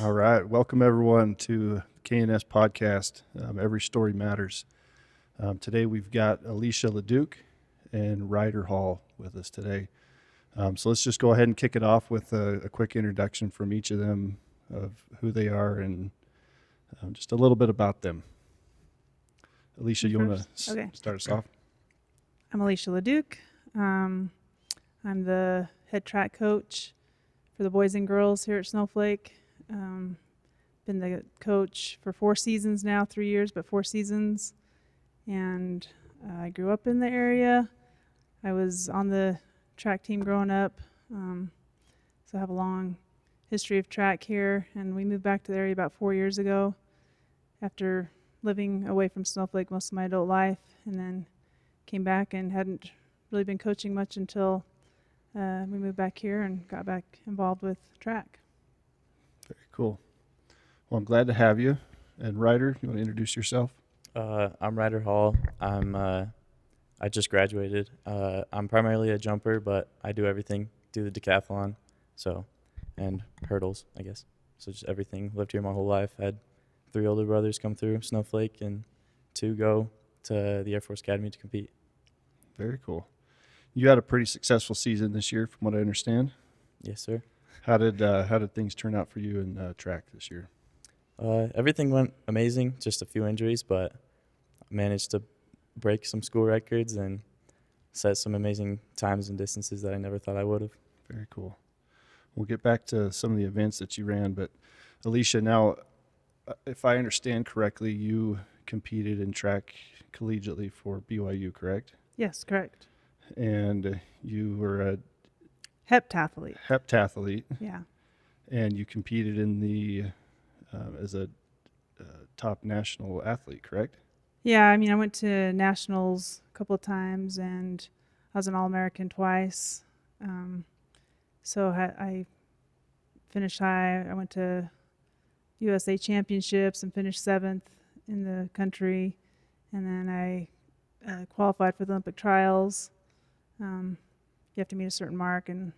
All right. Welcome, everyone, to KNS Podcast. Every Story Matters. Today, we've got Alicia Laduke and Ryder Hall with us today. So let's just go ahead and kick it off with a quick introduction from each of them of who they are and just a little bit about them. Alicia, you want to start us off? I'm Alicia Laduke. I'm the head track coach for the boys and girls here at Snowflake. Been the coach for 4 seasons now, 3 years, but 4 seasons. And I grew up in the area. I was on the track team growing up. So I have a long history of track here. And we moved back to the area about 4 years ago after living away from Snowflake most of my adult life. And then came back and hadn't really been coaching much until we moved back here and got back involved with track. Very cool. Well, I'm glad to have you. And Ryder, you want to introduce yourself? I'm Ryder Hall. I just graduated. I'm primarily a jumper, but I do everything. Do the decathlon, and hurdles, I guess. So just everything. Lived here my whole life. Had 3 older brothers come through Snowflake and 2 go to the Air Force Academy to compete. Very cool. You had a pretty successful season this year, from what I understand. Yes, sir. How did things turn out for you in track this year? Everything went amazing. Just a few injuries, but I managed to break some school records and set some amazing times and distances that I never thought I would have. Very cool. We'll get back to some of the events that you ran, but Alicia, now, if I understand correctly, you competed in track collegiately for BYU, correct? Yes, correct. And you were a heptathlete. Yeah. And you competed in the as a top national athlete, correct? Yeah, I mean, I went to nationals a couple of times, and I was an All-American twice. So I finished high. I went to USA Championships and finished 7th in the country, and then I qualified for the Olympic trials. You have to meet a certain mark, and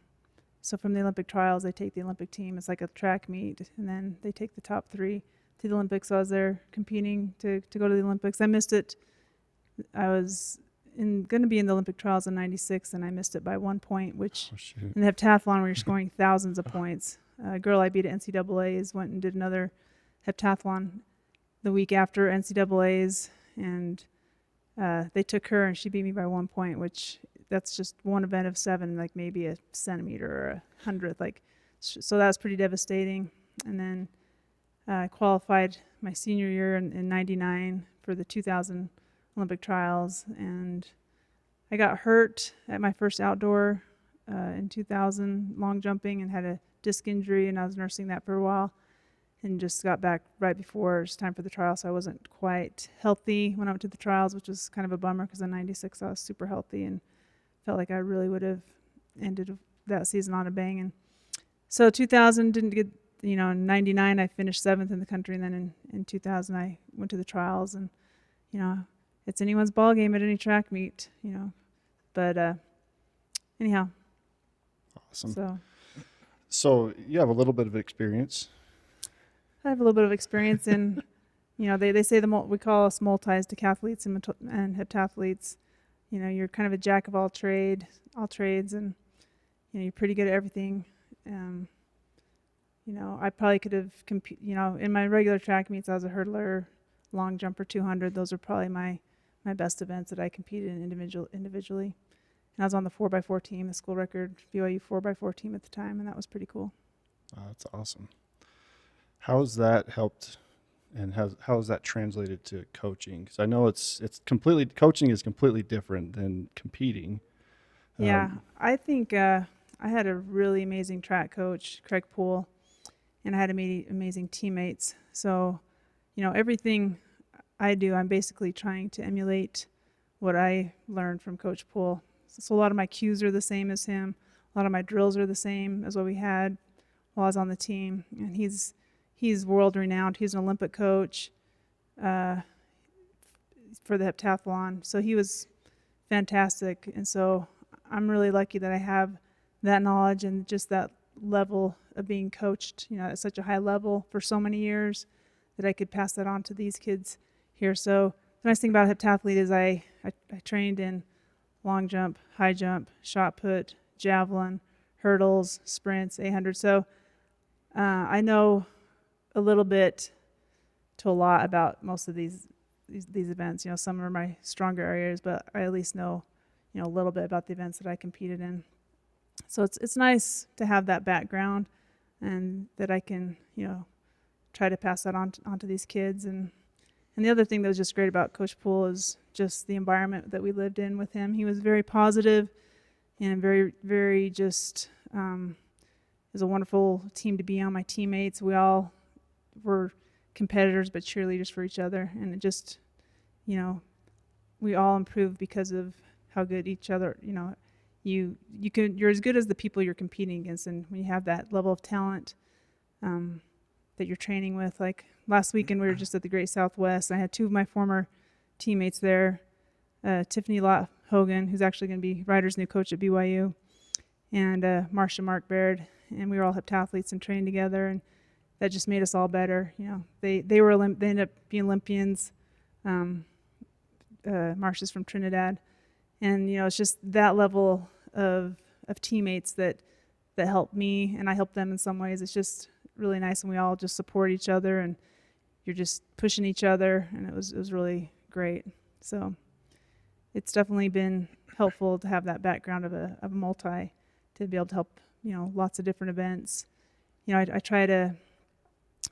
so from the Olympic trials, they take the Olympic team. It's like a track meet, and then they take the top 3 to the Olympics. So I was there competing to go to the Olympics. I missed it. I was going to be in the Olympic trials in '96, and I missed it by 1 point, which in the heptathlon where you're scoring thousands of points. A girl I beat at NCAAs went and did another heptathlon the week after NCAAs, and they took her, and she beat me by 1 point, which that's just one event of 7, like maybe a centimeter or a hundredth. So that was pretty devastating. And then I qualified my senior year in '99 for the 2000 Olympic trials, and I got hurt at my first outdoor in 2000 long jumping and had a disc injury, and I was nursing that for a while and just got back right before it was time for the trial, so I wasn't quite healthy when I went to the trials, which was kind of a bummer because in '96 I was super healthy and felt like I really would have ended that season on a bang. And so 2000 didn't get, in '99 I finished 7th in the country, and then in 2000 I went to the trials, and it's anyone's ball game at any track meet, but anyhow. Awesome. So you have a little bit of experience. I have a little bit of experience in, they say we call us multis, decathletes and heptathletes. You're kind of a jack of all trades, and you're pretty good at everything. I probably could have in my regular track meets, I was a hurdler, long jumper, 200. Those are probably my best events that I competed in individually. And I was on the 4x4 team, the school record BYU 4x4 team at the time, and that was pretty cool. Wow, that's awesome. How has that helped, and how has that translated to coaching? Because I know coaching is completely different than competing. Yeah, I think I had a really amazing track coach, Craig Poole, and I had amazing teammates. So, everything I do, I'm basically trying to emulate what I learned from Coach Poole. So a lot of my cues are the same as him. A lot of my drills are the same as what we had while I was on the team. And he's world renowned. He's an Olympic coach for the heptathlon. So he was fantastic. And so I'm really lucky that I have that knowledge and just that level of being coached, at such a high level for so many years, that I could pass that on to these kids here. So the nice thing about a heptathlete is I trained in long jump, high jump, shot put, javelin, hurdles, sprints, 800. So I know a little bit to a lot about most of these events. Some are my stronger areas, but I at least know, a little bit about the events that I competed in. So it's nice to have that background, and that I can, try to pass that on onto these kids. And the other thing that was just great about Coach Poole is just the environment that we lived in with him. He was very positive and very, very just, it was a wonderful team to be on. My teammates, we all were competitors but cheerleaders for each other, and it just, we all improved because of how good each other, you're as good as the people you're competing against. And when you have that level of talent that you're training with, like last weekend we were just at the Great Southwest. I had two of my former teammates there, Tiffany Lott Hogan, who's actually going to be Ryder's new coach at BYU, and Marcia Mark Baird, and we were all heptathletes and trained together, and that just made us all better. They ended up being Olympians. Marcia's from Trinidad, and it's just that level of teammates that helped me, and I helped them in some ways. It's just really nice, and we all just support each other, and you're just pushing each other, and it was really great. So it's definitely been helpful to have that background of a multi, to be able to help lots of different events. I try to.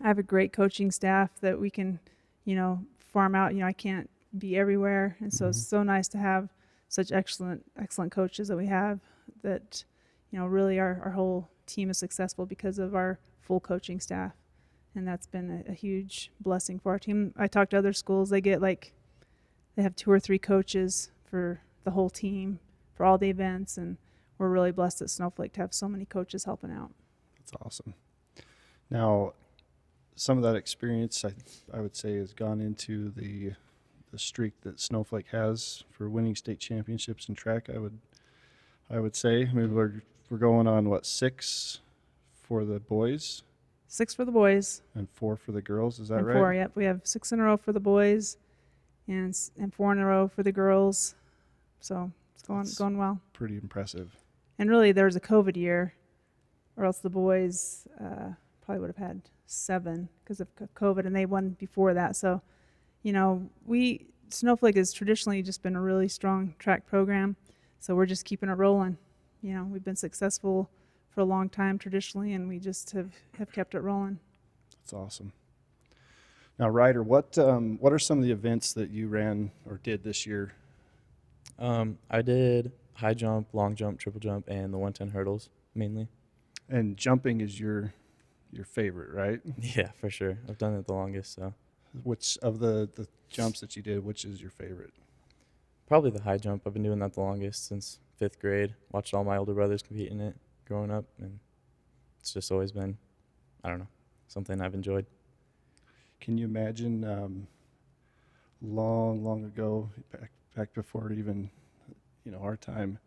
I have a great coaching staff that we can farm out. I can't be everywhere, and so it's so nice to have such excellent coaches that we have, that really our whole team is successful because of our full coaching staff, and that's been a huge blessing for our team. I talk to other schools, they have 2 or 3 coaches for the whole team for all the events, and we're really blessed at Snowflake to have so many coaches helping out. That's awesome. Now, some of that experience, I would say, has gone into the streak that Snowflake has for winning state championships in track. I would say, we're going on 6 for the boys. 6 for the boys And 4 for the girls. Is that and right? 4. Yep, we have 6 in a row for the boys, and 4 in a row for the girls. So it's going well. Pretty impressive. And really, there was a COVID year, or else the boys probably would have had 7 because of COVID, and they won before that. So, Snowflake has traditionally just been a really strong track program, so we're just keeping it rolling. We've been successful for a long time traditionally, and we just have kept it rolling. That's awesome. Now, Ryder, what are some of the events that you ran or did this year? I did high jump, long jump, triple jump, and the 110 hurdles mainly. And jumping is your favorite, right? Yeah, for sure. I've done it the longest, so. Which of the jumps that you did, which is your favorite? Probably the high jump. I've been doing that the longest since 5th grade. Watched all my older brothers compete in it growing up, and it's just always been, something I've enjoyed. Can you imagine long ago, back before even our time,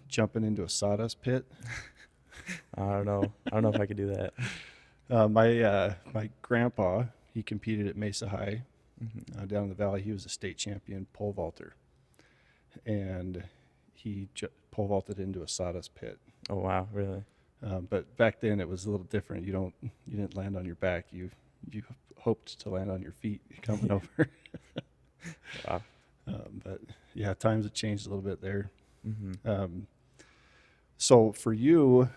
jumping into a sawdust pit? I don't know if I could do that. My grandpa, he competed at Mesa High down in the valley. He was a state champion pole vaulter, and he pole vaulted into a sawdust pit. Oh wow, really? But back then it was a little different. You didn't land on your back. You hoped to land on your feet coming over. Wow. But yeah, times have changed a little bit there. Mm-hmm. So for you,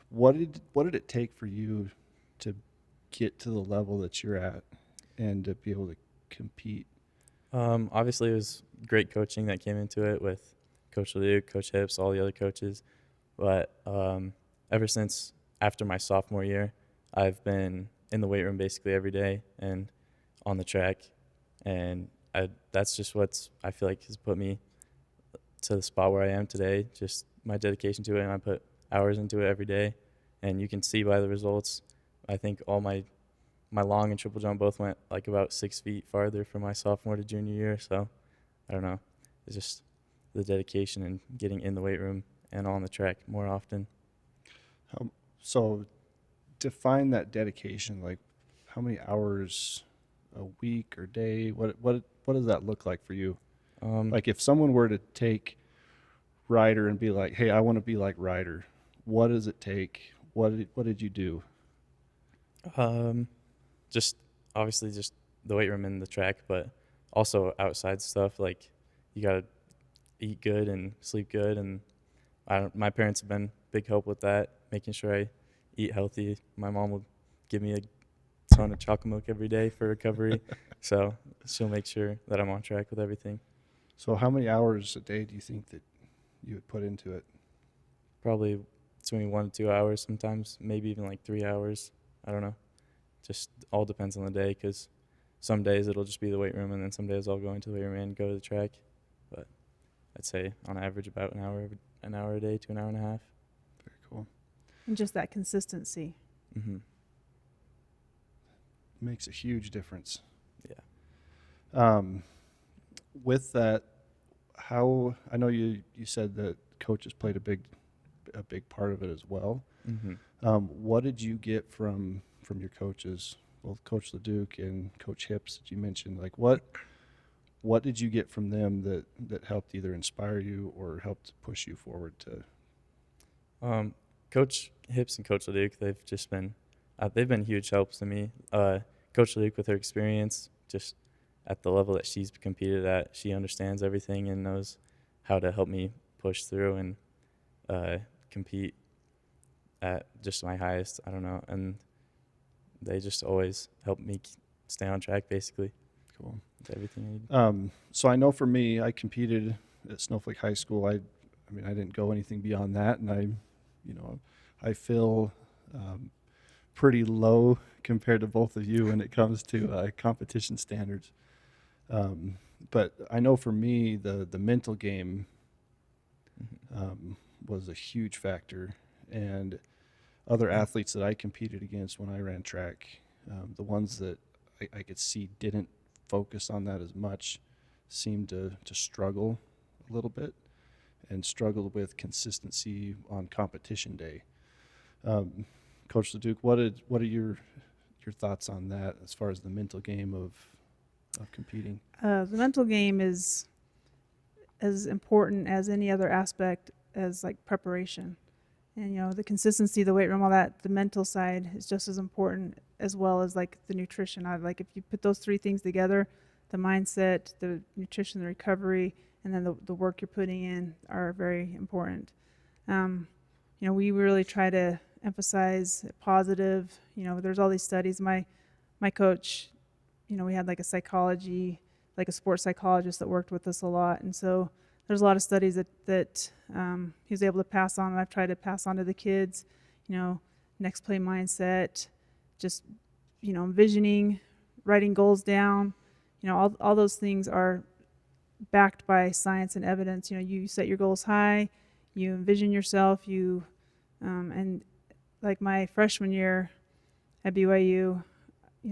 what did it take for you to get to the level that you're at and to be able to compete? Obviously, it was great coaching that came into it with Coach Laduke, Coach Hips, all the other coaches. But ever since after my sophomore year, I've been in the weight room basically every day and on the track. And that's just I feel like has put me to the spot where I am today, just my dedication to it. And I put hours into it every day. And you can see by the results, I think all my long and triple jump both went like about 6 feet farther from my sophomore to junior year. So I don't know. It's just the dedication and getting in the weight room and on the track more often. So define that dedication. Like, how many hours a week or day? What does that look like for you? Like, if someone were to take Ryder and be like, "Hey, I want to be like Ryder," what does it take? What did you do? Just obviously just the weight room and the track, but also outside stuff. Like you gotta eat good and sleep good, and my parents have been big help with that, making sure I eat healthy. My mom will give me a ton of chocolate milk every day for recovery, so she'll make sure that I'm on track with everything. So how many hours a day do you think that you would put into it? Probably between 1 to 2 hours, sometimes maybe even like 3 hours. I don't know. Just all depends on the day, because some days it'll just be the weight room, and then some days I'll go into the weight room and go to the track. But I'd say on average about an hour a day to an hour and a half. Very cool. And just that consistency. Mm-hmm. Makes a huge difference. Yeah. With that, how I know you said that coaches played a big part of it as well. Mm-hmm. What did you get from your coaches, both Coach Laduke and Coach Hips that you mentioned? Like, what did you get from them that helped either inspire you or helped push you forward to? Coach Hips and Coach Laduke, they've been huge helps to me. Coach Laduke, with her experience, just at the level that she's competed at, she understands everything and knows how to help me push through and compete at just my highest. I don't know, and they just always help me stay on track, basically. Cool. With everything I need. So I know for me, I competed at Snowflake High School. I mean, I didn't go anything beyond that, and I feel pretty low compared to both of you when it comes to competition standards. But I know for me, the mental game was a huge factor, and other athletes that I competed against when I ran track, the ones that I could see didn't focus on that as much, seemed to struggle a little bit and struggled with consistency on competition day. Coach Laduke, what are your thoughts on that as far as the mental game of competing? The mental game is as important as any other aspect as like preparation. And the consistency, the weight room, all that, the mental side is just as important, as well as like the nutrition. Like if you put those three things together, the mindset, the nutrition, the recovery, and then the work you're putting in are very important. We really try to emphasize positive. There's all these studies. My coach, we had like a sports psychologist that worked with us a lot, and so there's a lot of studies that he was able to pass on, and I've tried to pass on to the kids. Next play mindset, just envisioning, writing goals down. All those things are backed by science and evidence. You set your goals high, you envision yourself, and like my freshman year at BYU,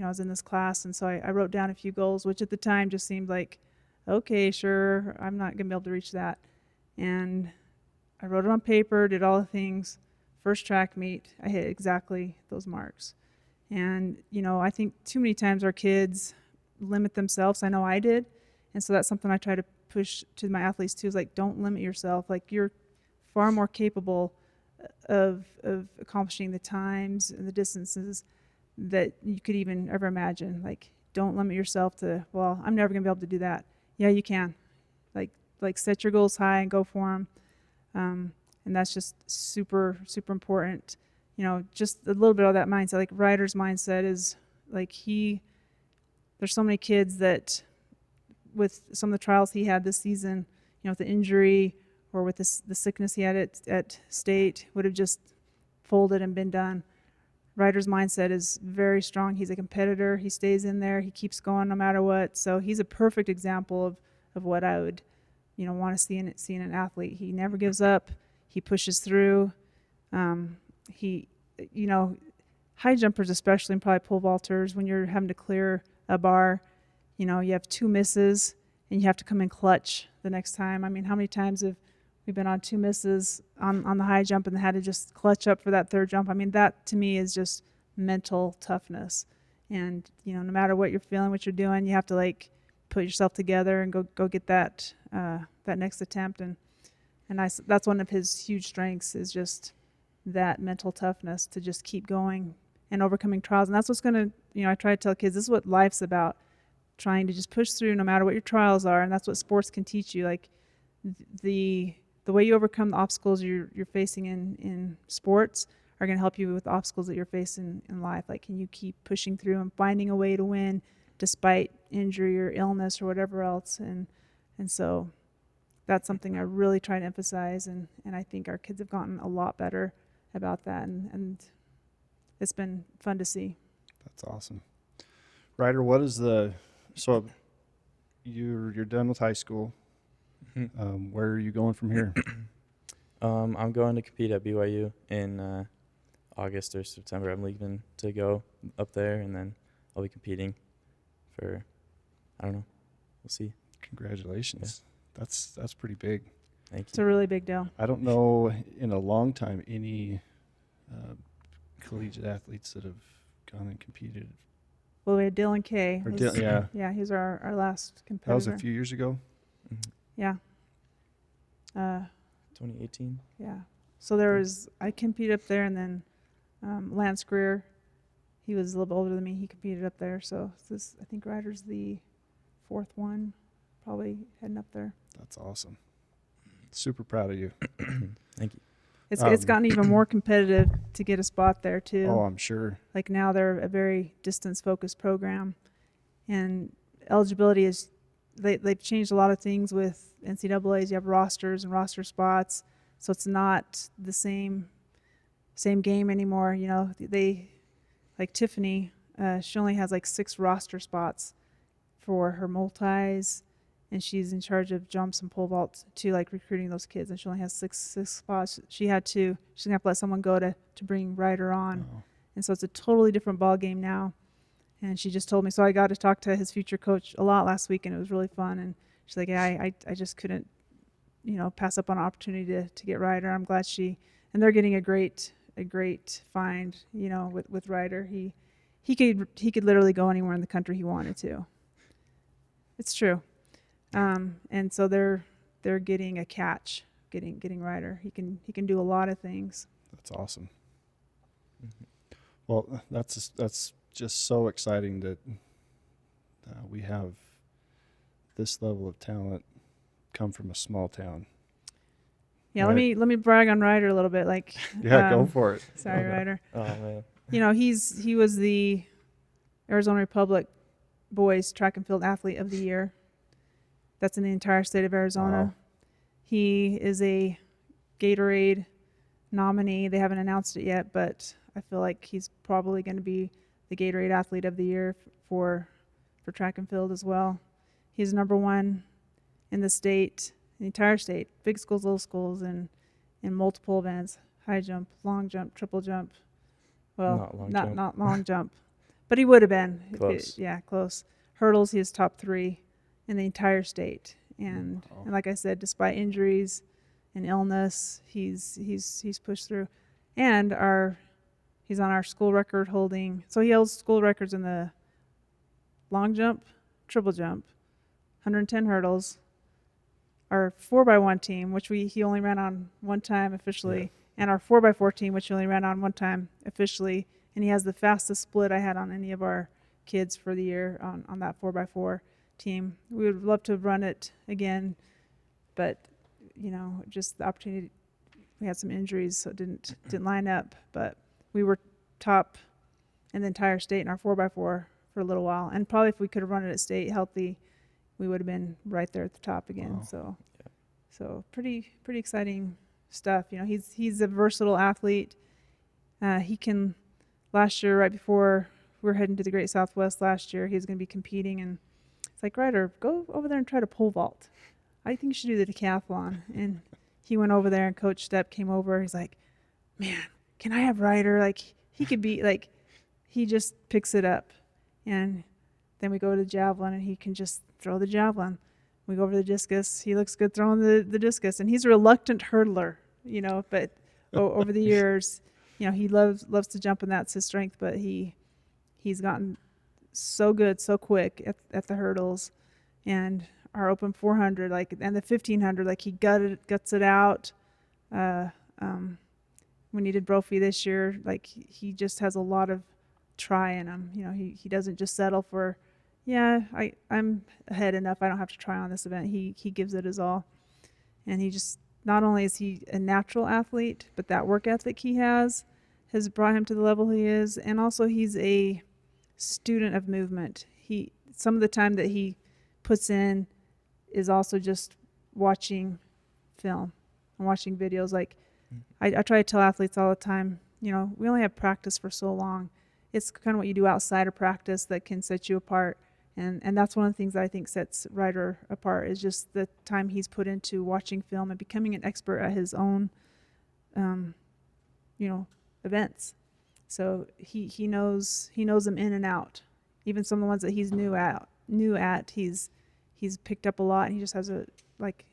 I was in this class, and so I wrote down a few goals, which at the time just seemed like, okay, sure, I'm not going to be able to reach that. And I wrote it on paper, did all the things. First track meet, I hit exactly those marks. And, I think too many times our kids limit themselves. I know I did. And so that's something I try to push to my athletes too, is like, don't limit yourself. Like, you're far more capable of accomplishing the times and the distances that you could even ever imagine. Like, don't limit yourself to, well, I'm never going to be able to do that. Yeah, you can. Like set your goals high and go for them. And that's just super, super important. Just a little bit of that mindset. Like Ryder's mindset is like there's so many kids that with some of the trials he had this season, with the injury or with the sickness he had at state, would have just folded and been done. Ryder's mindset is very strong. He's a competitor. He stays in there. He keeps going no matter what. So he's a perfect example of what I would, want to see in an athlete. He never gives up. He pushes through. High jumpers especially, and probably pole vaulters, when you're having to clear a bar, you have 2 misses and you have to come in clutch the next time. I mean, how many times have We've been on 2 misses on the high jump and had to just clutch up for that 3rd jump. I mean, that to me is just mental toughness. And, no matter what you're feeling, what you're doing, you have to like put yourself together and go get that next attempt. And that's one of his huge strengths, is just that mental toughness to just keep going and overcoming trials. And that's what's going to, I try to tell kids, this is what life's about, trying to just push through no matter what your trials are. And that's what sports can teach you. Like the way you overcome the obstacles you're facing in sports are going to help you with the obstacles that you're facing in life. Like, can you keep pushing through and finding a way to win despite injury or illness or whatever else? And so that's something I really try to emphasize, and I think our kids have gotten a lot better about that, and it's been fun to see. That's awesome. Ryder, so you're done with high school. Where are you going from here? I'm going to compete at BYU in August or September. I'm leaving to go up there, and then I'll be competing for, I don't know, we'll see. Congratulations. Yeah. That's pretty big. Thank you. It's a really big deal. I don't know in a long time any collegiate athletes that have gone and competed. Well, we had Dylan Kay. Yeah, he was our last competitor. That was a few years ago. Mm-hmm. Yeah. 2018. Yeah. So I competed up there, and then Lance Greer, he was a little bit older than me. He competed up there. So I think Ryder's the 4th one, probably heading up there. That's awesome. Super proud of you. Thank you. It's gotten even more competitive to get a spot there too. Oh, I'm sure. Like now they're a very distance-focused program, and eligibility is they've changed a lot of things with NCAA's. You have rosters and roster spots, so it's not the same game anymore. They like Tiffany, she only has like 6 roster spots for her multis, and she's in charge of jumps and pole vaults too, like recruiting those kids. And she only has six spots. She's gonna have to let someone go to bring Ryder on. Oh. And so it's a totally different ball game now. And she just told me, so I got to talk to his future coach a lot last week, and it was really fun. And she's like, yeah, I just couldn't, pass up on an opportunity to get Ryder. I'm glad and they're getting a great find, with Ryder. He could literally go anywhere in the country he wanted to. It's true. And so they're getting a catch, getting Ryder. He can do a lot of things. That's awesome. Mm-hmm. Well, that's just so exciting that we have this level of talent come from a small town. Yeah, right? let me brag on Ryder a little bit. Like, yeah, go for it. Sorry, Ryder. Oh man. He was the Arizona Republic boys track and field athlete of the year. That's in the entire state of Arizona. Wow. He is a Gatorade nominee. They haven't announced it yet, but I feel like he's probably going to be the Gatorade athlete of the year for track and field as well. He's number 1 in the state, the entire state, big schools, little schools, and in multiple events: high jump, long jump, triple jump. Well, not long jump, but he would have been. Close. Close. Hurdles, he is top 3 in the entire state, and like I said, despite injuries and illness, he's pushed through, and he's on our school record holding. So he holds school records in the long jump, triple jump, 110 hurdles. Our 4x1 team, which he only ran on one time officially, and our 4x4 team, which he only ran on one time officially, and he has the fastest split I had on any of our kids for the year on that 4x4 team. We would love to have run it again, but just the opportunity. We had some injuries, so it didn't line up. But we were top in the entire state in our 4x4 for a little while, and probably if we could have run it at state healthy, we would have been right there at the top again. Wow. So pretty exciting stuff. He's a versatile athlete. He can. Last year, right before we were heading to the Great Southwest last year, he was going to be competing, and it's like, Ryder, go over there and try to pole vault. I think you should do the decathlon. And he went over there, and Coach Stepp came over. He's like, man, can I have Ryder? Like, he could be, like, he just picks it up. And then we go to the javelin, and he can just throw the javelin. We go over the discus. He looks good throwing the discus, and he's a reluctant hurdler, but over the years, he loves to jump, and that's his strength, but he's gotten so good, so quick at the hurdles. And our open 400, and the 1500, he guts it out. When he did Brophy this year, he just has a lot of try in him. He doesn't just settle for, I'm ahead enough, I don't have to try on this event. He gives it his all. And he just, not only is he a natural athlete, but that work ethic he has brought him to the level he is. And also he's a student of movement. Some of the time that he puts in is also just watching film and watching videos. I try to tell athletes all the time, we only have practice for so long. It's kind of what you do outside of practice that can set you apart. And that's one of the things that I think sets Ryder apart, is just the time he's put into watching film and becoming an expert at his own, events. So he knows them in and out. Even some of the ones that he's new at, he's picked up a lot. And he just has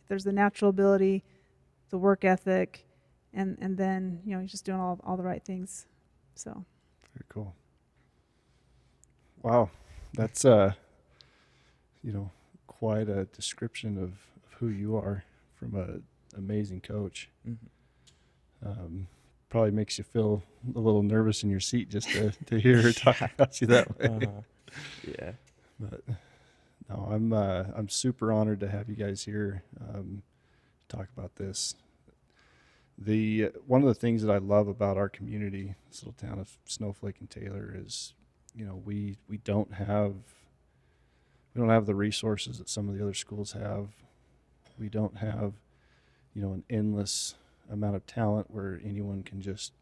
there's the natural ability, the work ethic, and then he's just doing all the right things. So very cool. Wow, that's quite a description of who you are from an amazing coach. Mm-hmm. Probably makes you feel a little nervous in your seat just to hear her talk about you that way. Yeah. But no, I'm super honored to have you guys here talk about this. One of the things that I love about our community, this little town of Snowflake and Taylor, is we don't have the resources that some of the other schools have. We don't have an endless amount of talent where anyone can just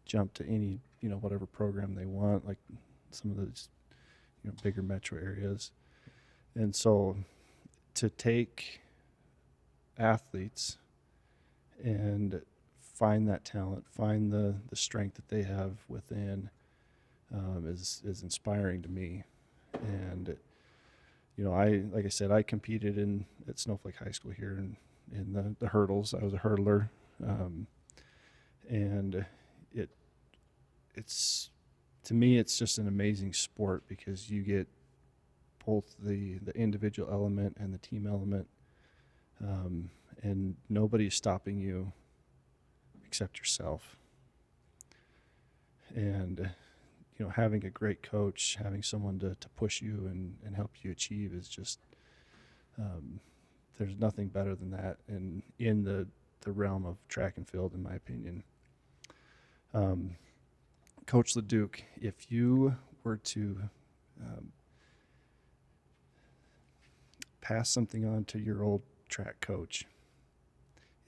jump to any whatever program they want, like some of those bigger metro areas. And so to take athletes and find that talent, find the strength that they have within, is inspiring to me. And like I said, I competed at Snowflake High School here in the hurdles. I was a hurdler, and it's to me it's just an amazing sport, because you get both the individual element and the team element, and nobody's stopping you except yourself. And having a great coach, having someone to push you and help you achieve is just there's nothing better than that in the realm of track and field, in my opinion. Coach Laduke, if you were to pass something on to your old track coach,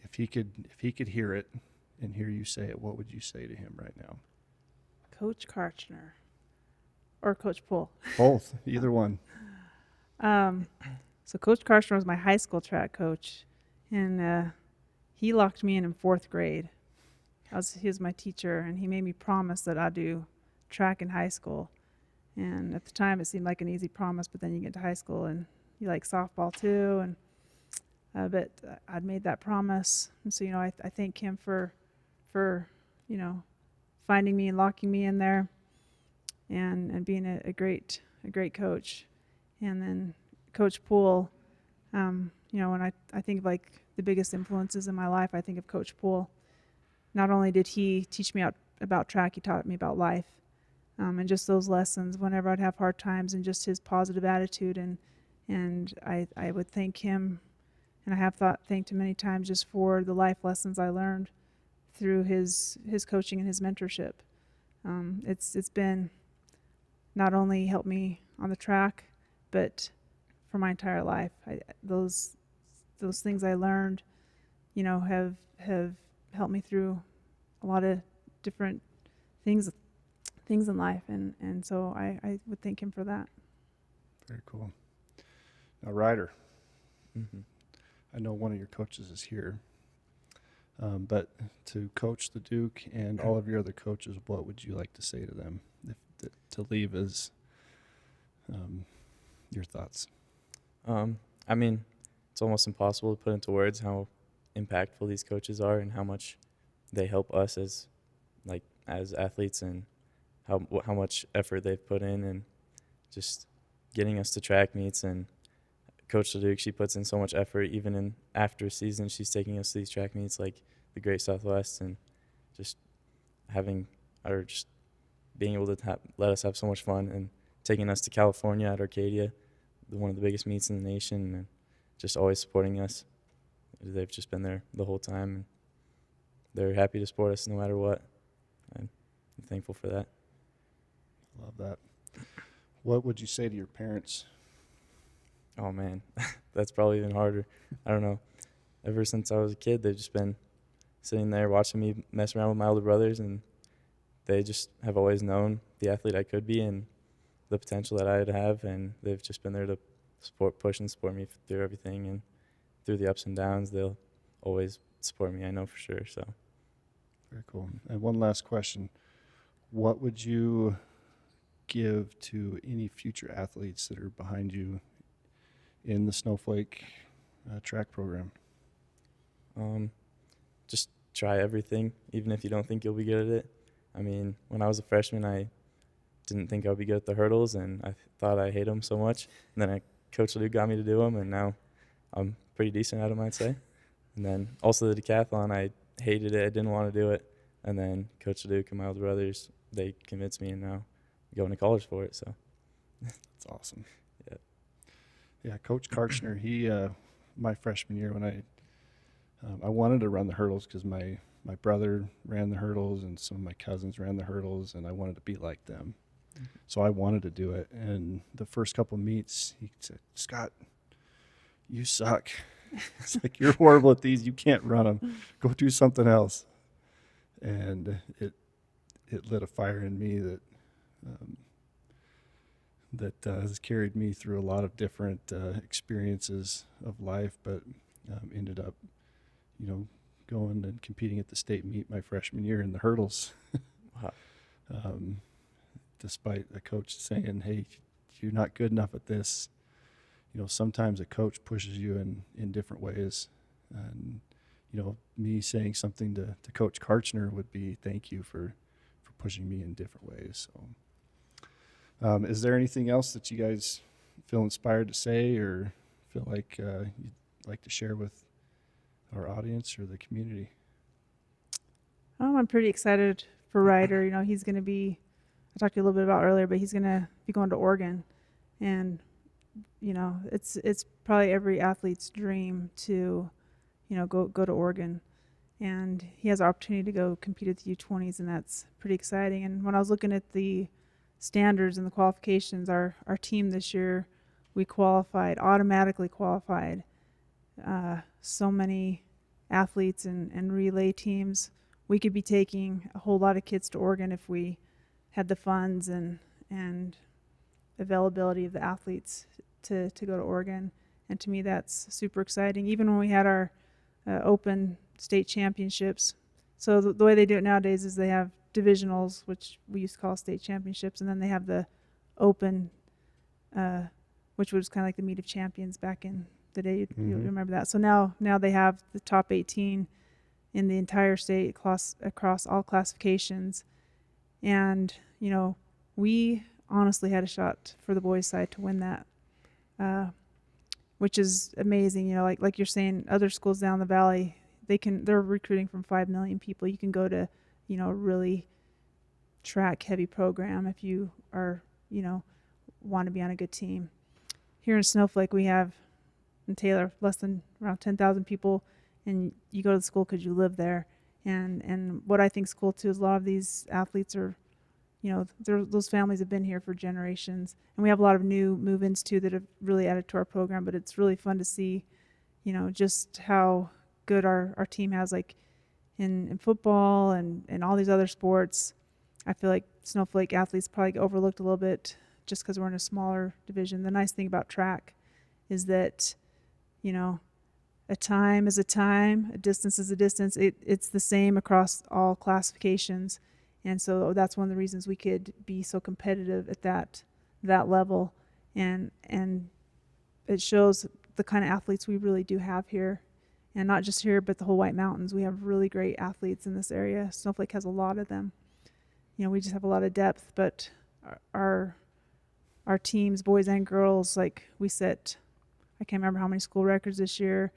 if he could hear it and hear you say it, what would you say to him right now? Coach Karchner or Coach Poole? Both, either one. So Coach Karchner was my high school track coach, and he locked me in 4th grade. He was my teacher, and he made me promise that I'd do track in high school. And at the time, it seemed like an easy promise, but then you get to high school and you like softball too. And but I'd made that promise, and so I thank him for finding me and locking me in there, and being a great coach. And then Coach Poole, when I think of the biggest influences in my life, I think of Coach Poole. Not only did he teach me about track, he taught me about life, and just those lessons whenever I'd have hard times, and just his positive attitude. And I would thank him, and I have thanked him many times just for the life lessons I learned through his coaching and his mentorship. It's been not only helped me on the track, but for my entire life. Those things I learned, have helped me through a lot of different things in life, and so I would thank him for that. Very cool. Now, Ryder, Mm-hmm. I know one of your coaches is here, but to Coach Laduke and all of your other coaches, what would you like to say to them to leave as your thoughts? I mean, it's almost impossible to put into words how impactful these coaches are and how much they help us as athletes, and how much effort they've put in, and just getting us to track meets. And Coach Laduke, she puts in so much effort. Even in after season, she's taking us to these track meets like the Great Southwest, and just just being able to let us have so much fun, and taking us to California at Arcadia, one of the biggest meets in the nation, and just always supporting us. They've just been there the whole time, and they're happy to support us no matter what. I'm thankful for that. Love that. What would you say to your parents? Oh, man, that's probably even harder. I don't know. Ever since I was a kid, they've just been sitting there watching me mess around with my older brothers, and they just have always known the athlete I could be and the potential that I'd have, and they've just been there to push and support me through everything, and through the ups and downs, they'll always support me, I know for sure. So Very cool. And one last question. What would you give to any future athletes that are behind you in the Snowflake track program? Just try everything, even if you don't think you'll be good at it. I mean, when I was a freshman, I didn't think I'd be good at the hurdles, and I thought I hate them so much. And then Coach Laduke got me to do them, and now I'm pretty decent at them, I'd say. And then also the decathlon, I hated it. I didn't want to do it. And then Coach Laduke and my older brothers, they convinced me, and now I'm going to college for it. So That's awesome. Yeah. Yeah, Coach Karchner, he, my freshman year when I wanted to run the hurdles because my brother ran the hurdles and some of my cousins ran the hurdles, and I wanted to be like them. So I wanted to do it. And the first couple meets, he said, "Scott, you suck. It's like, you're horrible at these. You can't run them. Go do something else." And it lit a fire in me that has carried me through a lot of different experiences of life, but ended up, going and competing at the state meet my freshman year in the hurdles. Wow. Despite a coach saying, "Hey, you're not good enough at this." Sometimes a coach pushes you in different ways. And, me saying something to Coach Karchner would be thank you for pushing me in different ways. So is there anything else that you guys feel inspired to say or feel like you'd like to share with our audience or the community? I'm pretty excited for Ryder. He's going to be, I talked to you a little bit about earlier, but he's going to be going to Oregon. And, it's probably every athlete's dream to, go to Oregon. And he has the opportunity to go compete at the U20s, and that's pretty exciting. And when I was looking at the standards and the qualifications, our team this year, we automatically qualified so many athletes and relay teams. We could be taking a whole lot of kids to Oregon if we had the funds and availability of the athletes to go to Oregon. And to me, that's super exciting. Even when we had our open state championships. So the way they do it nowadays is they have divisionals, which we used to call state championships, and then they have the open, which was kind of like the meet of champions back in the day. You remember that. So now they have the top 18 in the entire state across all classifications. And, we honestly had a shot for the boys' side to win that, which is amazing. Like you're saying, other schools down the valley, they're recruiting from 5 million people. You can go to, a really track heavy program if you are, want to be on a good team. Here in Snowflake, we have in Taylor less than around 10,000 people, and you go to the school because you live there. And what I think is cool too is a lot of these athletes are, those families have been here for generations, and we have a lot of new move-ins too that have really added to our program. But it's really fun to see, just how good our team has, like in football and all these other sports. I feel like Snowflake athletes probably get overlooked a little bit just because we're in a smaller division. The nice thing about track is that, a time is a time, a distance is a distance. It's the same across all classifications. And so that's one of the reasons we could be so competitive at that level. And it shows the kind of athletes we really do have here. And not just here, but the whole White Mountains. We have really great athletes in this area. Snowflake has a lot of them. You know, we just have a lot of depth, but our teams, boys and girls, like we set, I can't remember how many school records this year,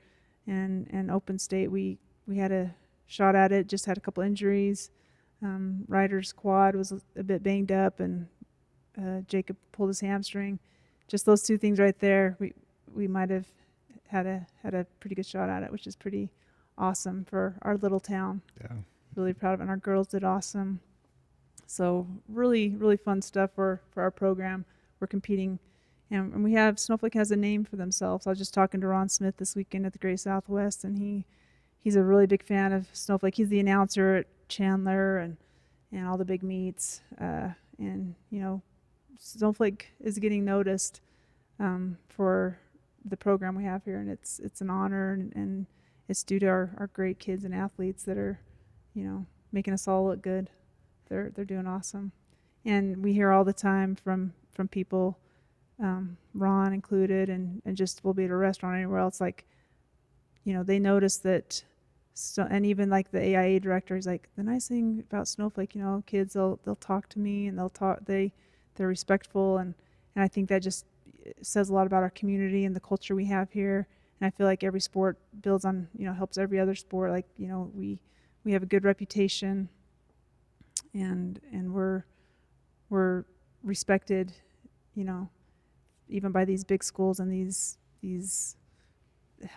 and Open State, we had a shot at it, just had a couple injuries. Ryder's quad was a bit banged up, and Jacob pulled his hamstring. Just those two things right there, we might have had a pretty good shot at it, which is pretty awesome for our little town. Yeah. Really proud of it. And our girls did awesome. So really, really fun stuff for our program. We're competing, and we have Snowflake has a name for themselves. I was just talking to Ron Smith this weekend at the Great Southwest, and he's a really big fan of Snowflake. He's the announcer at Chandler and all the big meets. And you know, Snowflake is getting noticed for the program we have here, and it's an honor, and it's due to our great kids and athletes that are, you know, making us all look good. They're doing awesome, and we hear all the time from people, Ron included, and just we'll be at a restaurant or anywhere else, like, you know, they notice that. So, and even like the AIA director is like, the nice thing about Snowflake, you know, kids they'll talk to me, and they're respectful, and I think that just says a lot about our community and the culture we have here. And I feel like every sport builds on, you know, helps every other sport. Like, you know, we have a good reputation, and we're respected, you know, even by these big schools and these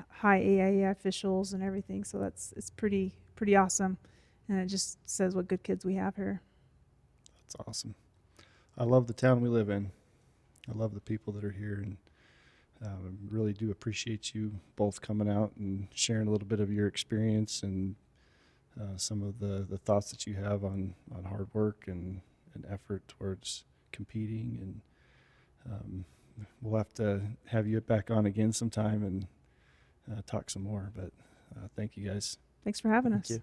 high AIA officials and everything. So it's pretty awesome, and it just says what good kids we have here. That's awesome. I love the town we live in. I love the people that are here, and really do appreciate you both coming out and sharing a little bit of your experience and some of the thoughts that you have on hard work and effort towards competing. And we'll have you back on again sometime and talk some more. But thank you guys. Thanks for having Thank us. you.